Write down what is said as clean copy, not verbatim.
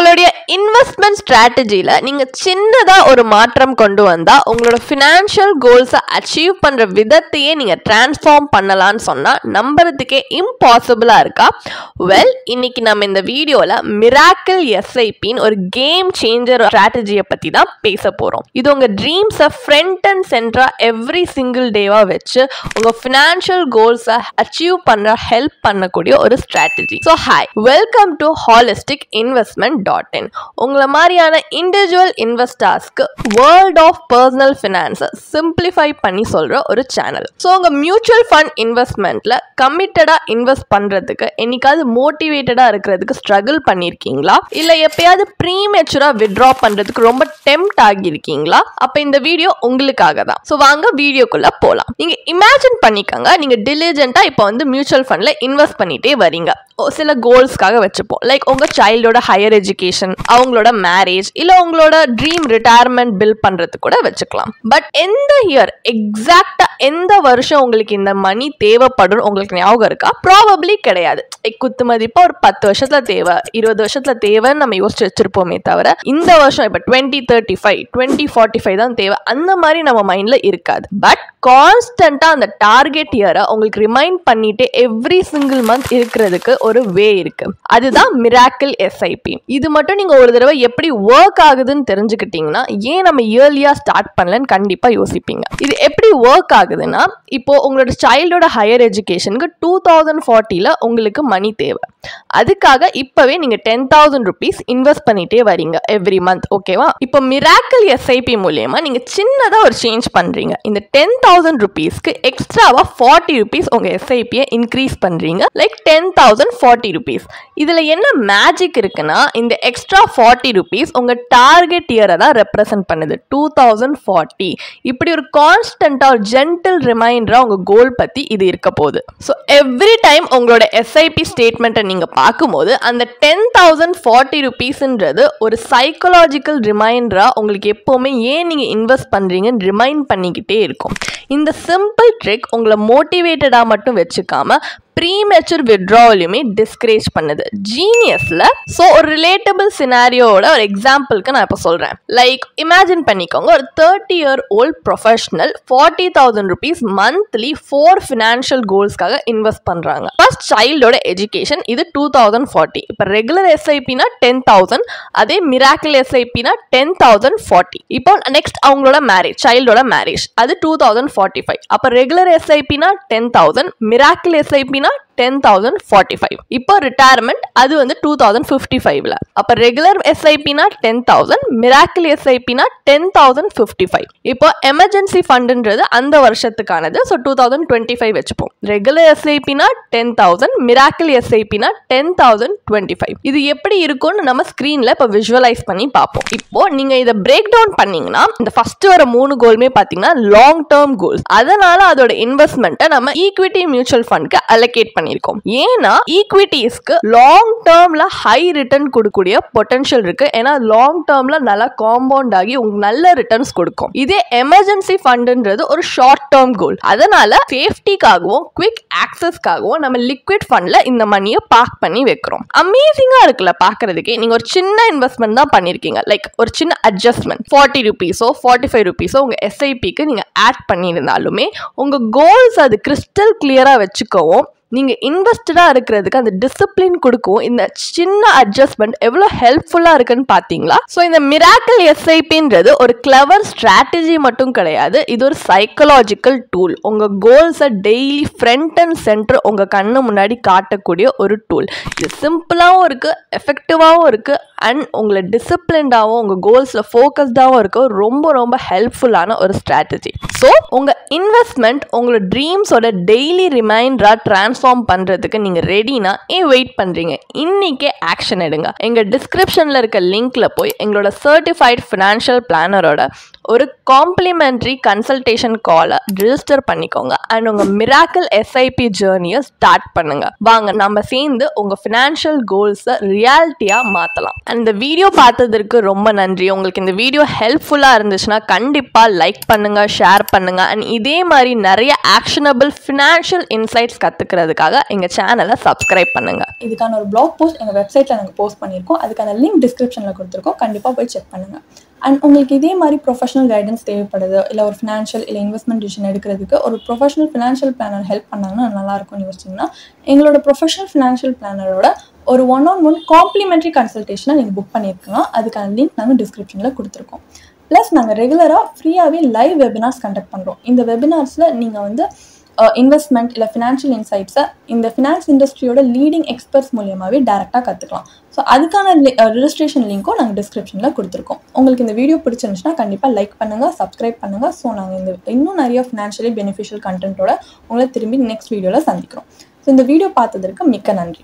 உங்களுடைய இன்வெஸ்ட்மெண்ட் ஸ்ட்ராட்டஜியில் நீங்கள் சின்னதாக ஒரு மாற்றம் கொண்டு வந்தால் உங்களோட ஃபினான்ஷியல் கோல்ஸை அச்சீவ் பண்ணுற விதத்தையே நீங்கள் டிரான்ஸ்ஃபார்ம் பண்ணலான்னு சொன்னால் நம்புறதுக்கே இம்பாசிபிளாக இருக்கா? வெல், இன்னைக்கு நம்ம இந்த வீடியோவில் மிராக்கிள் எஸ்ஐபின்னு ஒரு கேம் சேஞ்சர் ஸ்ட்ராட்டஜியை பற்றி தான் பேச போகிறோம். இது உங்கள் ட்ரீம்ஸை ஃப்ரண்ட் அண்ட் சென்டராக எவ்ரி சிங்கிள் டேவாக வச்சு உங்கள் ஃபினான்ஷியல் கோல்ஸை அச்சீவ் பண்ண ஹெல்ப் பண்ணக்கூடிய ஒரு strategy. So hi, welcome to holistic investment.in. உங்களை மாதிரியான இண்டிவிஜுவல் இன்வெஸ்டர்ஸ்க்கு வேர்ல்ட் ஆஃப் பர்சனல் ஃபினான்ஸை சிம்பிளிஃபை பண்ணி சொல்ற ஒரு சேனல். ஸோ உங்க மியூச்சுவல் ஃபண்ட் இன்வெஸ்ட்மெண்ட்ல கமிட்டடா இன்வெஸ்ட் பண்றதுக்கு என்னைக்காவது மோட்டிவேட்டடா இருக்கிறதுக்கு ஸ்ட்ரகிள் பண்ணிருக்கீங்களா? இல்ல எப்பயாவது ப்ரீமெச்சுரா வித்ட்ரா பண்றதுக்கு ரொம்ப டெம்ப்ட் ஆகியிருக்கீங்களா? அப்ப இந்த வீடியோ உங்களுக்காக தான். ஸோ வாங்க வீடியோக்குள்ள போலாம். நீங்க இமேஜின் பண்ணிக்கோங்க, நீங்க டிலிஜென்ட்டா இப்போ மியூச்சுவல் ஃபண்ட்ல இன்வெஸ்ட் பண்ணிட்டே வரீங்க. சில கோல்ஸ்க்காக வச்சுப்போம், லைக் உங்க சைல்டோட ஹையர் எஜுகேஷன், அவங்களோட மேரேஜ், இல்ல உங்களோட ட்ரீம் ரிட்டையர்மெண்ட் பில் பண்றதுக்கு கூட வச்சுக்கலாம். பட் எந்த இயர் எக்ஸாக்டா எந்த வருஷம் உங்களுக்கு இந்த மணி தேவைப்படும் உங்களுக்கு ஞாபகம் இருக்கா? ப்ராபப்ளி கிடையாது. குத்து மதிப்பா ஒரு 10 வருஷத்துல தேவை, 20 வருஷத்துல தேவைன்னு நம்ம யோசிச்சு வச்சிருப்போமே தவிர இந்த வருஷம் இப்ப 2035 2045 தான் தேவை அந்த மாதிரி நம்ம மைண்ட்ல இருக்காது. பட் கான்ஸ்டன்டா அந்த டார்கெட் இயரை உங்களுக்கு ரிமைண்ட் பண்ணிட்டு எவ்ரி சிங்கிள் மந்த் இருக்கிறதுக்கு ஒரு வே இருக்கு. அதுதான் மிராக்கிள் எஸ்ஐபி. இது மட்டும் நீங்க ஒரு தடவை எப்படி ஒர்க் ஆகுதுன்னு தெரிஞ்சுக்கிட்டீங்கன்னா ஏன் நம்ம இயர்லியா ஸ்டார்ட் பண்ணலன்னு கண்டிப்பா யோசிப்பீங்க. இது எப்படி ஒர்க் ஆகுதுன்னா, இப்போ உங்களோட சைல்டோட ஹையர் எஜுகேஷனுக்கு 2040ல உங்களுக்கு மணி தேவை. அதுக்காக இப்பவே நீங்க 10,000 rupees இன்வெஸ்ட் பண்ணிட்டே வரீங்க எவ்ரி மந்த். ஓகேவா? இப்போ மிராக்கிள் எஸ்ஐபி மூலமா நீங்க சின்னதா ஒரு சேஞ்ச் பண்றீங்க. இந்த 10,000 rupeesக்கு எக்ஸ்ட்ராவா 40 rupees உங்க எஸ்ஐபியை இன்க்ரீஸ் பண்றீங்க, லைக் 10,040 rupees. இதுல என்ன மேஜிக் இருக்குன்னா, இந்த எக்ஸ்ட்ரா 40 rupees உங்க டார்கெட் இயரை தான் ரெப்ரசென்ட் பண்ணுது, 2040. இப்படி ஒரு கான்ஸ்டன்டா ஒரு ஜென்டில் ரிமைண்டரா உங்க கோல் பத்தி இது இருக்க போகுது. ஸோ எவ்ரி டைம் உங்களோட எஸ்ஐபி ஸ்டேட்மெண்ட்டை நீங்க பார்க்கும்போது அந்த 10,040 rupeesன்றது ஒரு சைக்கலாஜிக்கல் ரிமைண்டரா உங்களுக்கு எப்பவுமே ஏன் நீங்க இன்வெஸ்ட் பண்றீங்கன்னு ரிமைண்ட் பண்ணிக்கிட்டே இருக்கும். இந்த சிம்பிள் ட்ரிக் உங்களை மோட்டிவேட்டடா மட்டும் வச்சுக்காம ப்ரீமெச்சூர் வித்ட்ராவலையுமே டிஸ்கரேஜ் பண்ணுது. ஜீனியஸ்ல ஸோ ஒரு ரிலேட்டபிள் சினாரியோட ஒரு எக்ஸாம்பிளுக்கு நான் இப்போ சொல்றேன். லைக் இமேஜின் பண்ணிக்கோங்க, ஒரு 30-year-old professional 40,000 rupees monthly 4 financial கோல்ஸ்க்காக இன்வெஸ்ட் பண்றாங்க. ஃபர்ஸ்ட் சைல்டோட எஜுகேஷன், இது 2040. இப்போ ரெகுலர் எஸ்ஐபினா 10,000, அதே மிராக்கிள் எஸ்ஐபினா 10,040. இப்போ நெக்ஸ்ட் அவங்களோட மேரேஜ், சைல்டோட மேரேஜ், அது 2045. அப்போ ரெகுலர் எஸ்ஐபினா 10,000, மிராக்கிள் எஸ்ஐபினா 10,045. இப்போ ரிட்டையர்மெண்ட், அது 2055ல. அப்ப ரெகுலர் எஸ்ஐபினா 10,000, மிராக்கிள் எஸ்ஐபினா 10,055. இப்போ எமர்ஜென்சி ஃபண்ட்ன்றது அந்த வருஷத்துக்கானது, ஸோ 2025 வச்சுப்போம். ரெகுலர் எஸ்ஐபினா 10,000, மிராக்கிள் எஸ்ஐபினா 10,025. இது எப்படி இருக்கும்னு நம்ம ஸ்கிரீன்ல இப்போ விஷுவலைஸ் பண்ணி பார்ப்போம். இப்போ நீங்க இதை பிரேக் டவுன் பண்ணீங்கன்னா இந்த ஃபர்ஸ்ட் வர 3 கோலுமே பார்த்தீங்கன்னா லாங் டேர்ம் கோல்ஸ். அதனால அதோட இன்வெஸ்ட்மெண்ட்டை நம்ம ஈக்விட்டி மியூச்சுவல் ஃபண்ட்க்கு அலோகேட் பண்ணிருக்கோம். ஏன்னா ஈக்விட்டிஸ்க்கு லாங் டேர்ம்ல ஹை ரிட்டர்ன் கொடுக்கக்கூடிய பொட்டன்ஷியல் இருக்கு. ஏன்னா லாங் டேர்ம்ல நல்லா காம்பவுண்ட் ஆகி உங்களுக்கு நல்ல ரிட்டர்ன்ஸ் கொடுக்கும். இதே எமர்ஜென்சி ஃபண்ட்ன்றது ஒரு ஷார்ட் டேர்ம் கோல். அதனால சேஃப்டிக்காகவும் குவிக் ஆக்சஸ்க்காகவும் நம்ம லிக்விட் ஃபண்ட்ல இந்த மணியை பார்க் பண்ணி வைக்கிறோம். அமேசிங்கா இருக்குல்ல பார்க்கறதுக்கே. நீங்க ஒரு சின்ன இன்வெஸ்ட்மெண்ட் தான் பண்ணிருக்கீங்க, லைக் ஒரு சின்ன அட்ஜஸ்ட்மெண்ட் 40 rupees 45 rupees உங்க எஸ்ஐபிக்கு நீங்க ஆட் பண்ணியிருந்தாலுமே உங்க கோல்ஸ் அது கிறிஸ்டல் கிளியரா வச்சுக்கவும் நீங்க இன்வெஸ்டடா இருக்கிறதுக்கு அந்த டிசிப்ளின் கொடுக்கும் இந்த சின்ன அட்ஜஸ்ட்மெண்ட் எவ்வளவு ஹெல்ப்ஃபுல்லா இருக்குன்னு பாத்தீங்களா? ஸோ இந்த மிராக்கிள் எஸ்ஐபின்றது ஒரு கிளவர் ஸ்ட்ராட்டஜி மட்டும் கிடையாது, இது ஒரு சைக்கலாஜிக்கல் டூல். உங்க கோல்ஸை டெய்லி ஃப்ரண்ட் அண்ட் சென்டர் உங்க கண்ணு முன்னாடி காட்டக்கூடிய ஒரு டூல். இது சிம்பிளாகவும் இருக்கு, எஃபெக்டிவாகவும் இருக்கு, அண்ட் உங்களை டிசிப்ளின்டாகவும் உங்க கோல்ஸ்ல ஃபோக்கஸ்டாகவும் இருக்க ரொம்ப ரொம்ப ஹெல்ப்ஃபுல்லான ஒரு ஸ்ட்ராட்டஜி. ஸோ உங்க இன்வெஸ்ட்மெண்ட் உங்களோட ட்ரீம்ஸோட டெய்லி ரிமைண்டரா டிரான்ஸ்ஃபார்ம் பண்றதுக்கு நீங்க ரெடினா ஏன் வெயிட் பண்றீங்க? இன்னைக்கே ஆக்ஷன் எடுங்க. எங்க டிஸ்கிரிப்ஷன்ல இருக்க லிங்க்ல போய் எங்களோட சர்டிஃபைட் ஃபினான்ஷியல் பிளானரோட ஒரு காம்ப்ளிமெண்ட்ரி கன்சல்டேஷன் காலை ரிஜிஸ்டர் பண்ணிக்கோங்க அண்ட் உங்கள் மிராக்கிள் எஸ்ஐபி ஜேர்னியை ஸ்டார்ட் பண்ணுங்க. வாங்க நம்ம சேர்ந்து உங்கள் ஃபினான்ஷியல் கோல்ஸை ரியாலிட்டியாக மாற்றலாம். அண்ட் இந்த வீடியோ பார்த்ததற்கு ரொம்ப நன்றி. உங்களுக்கு இந்த வீடியோ ஹெல்ப்ஃபுல்லாக இருந்துச்சுன்னா கண்டிப்பாக லைக் பண்ணுங்கள், ஷேர் பண்ணுங்கள் அண்ட் இதே மாதிரி நிறைய ஆக்ஷனபிள் ஃபினான்ஷியல் இன்சைட்ஸ் கற்றுக்கிறதுக்காக எங்கள் சேனலை சப்ஸ்கிரைப் பண்ணுங்கள். இதுக்கான ஒரு பிளாக் போஸ்ட் எங்கள் வெப்சைட்டில் நாங்கள் போஸ்ட் பண்ணியிருக்கோம். அதுக்கான லிங்க் டிஸ்கிரிப்ஷனில் கொடுத்துருக்கோம். கண்டிப்பாக போய் செக் பண்ணுங்கள். அண்ட் உங்களுக்கு இதே மாதிரி ப்ரொஃபஷனல் கைடன்ஸ் தேவைப்படுது, இல்லை ஒரு ஃபினான்ஷியல் இல்லை இன்வெஸ்ட்மெண்ட் டிசிஷன் எடுக்கிறதுக்கு ஒரு ப்ரொஃபஷனல் ஃபினான்ஷியல் பிளானர் ஹெல்ப் பண்ணாங்கன்னா நல்லாயிருக்கும்னு யோசிச்சிங்கன்னா எங்களோட ப்ரொஃபஷனல் ஃபினான்ஷியல் பிளானரோட ஒரு 1-on-1 காம்ப்ளிமெண்ட்ரி கன்சல்டேஷனை நீங்கள் புக் பண்ணியிருக்கலாம். அதுக்கான லிங்க் நாங்கள் டிஸ்கிரிப்ஷனில் கொடுத்துருக்கோம். ப்ளஸ் நாங்கள் ரெகுலராக ஃப்ரீயாகவே லைவ் வெபினார்ஸ் கண்டக்ட் பண்ணுறோம். இந்த வெபினார்ஸில் நீங்கள் வந்து இன்வெஸ்ட்மெண்ட் இல்லை ஃபினான்ஷியல் இன்சைட்ஸை இந்த ஃபினான்ஸ் இண்டஸ்ட்ரியோட லீடிங் எக்ஸ்பர்ட்ஸ் மூலியமாகவே டேரெக்டாக கற்றுக்கலாம். ஸோ அதுக்கான ரிஜிஸ்ட்ரேஷன் லிங்க்கும் நாங்கள் டிஸ்கிரிப்ஷனில் கொடுத்துருக்கோம். உங்களுக்கு இந்த வீடியோ பிடிச்சிருந்துச்சுன்னா கண்டிப்பாக லைக் பண்ணுங்கள், சப்ஸ்கிரைப் பண்ணுங்கள். ஸோ நாங்கள் இன்னும் நிறைய ஃபினான்ஷியலி பெனிஃபிஷியல் கண்டென்ட்டோட உங்களை திரும்பி நெக்ஸ்ட் வீடியோவில் சந்திக்கிறோம். ஸோ இந்த வீடியோ பார்த்ததற்கு மிக்க நன்றி.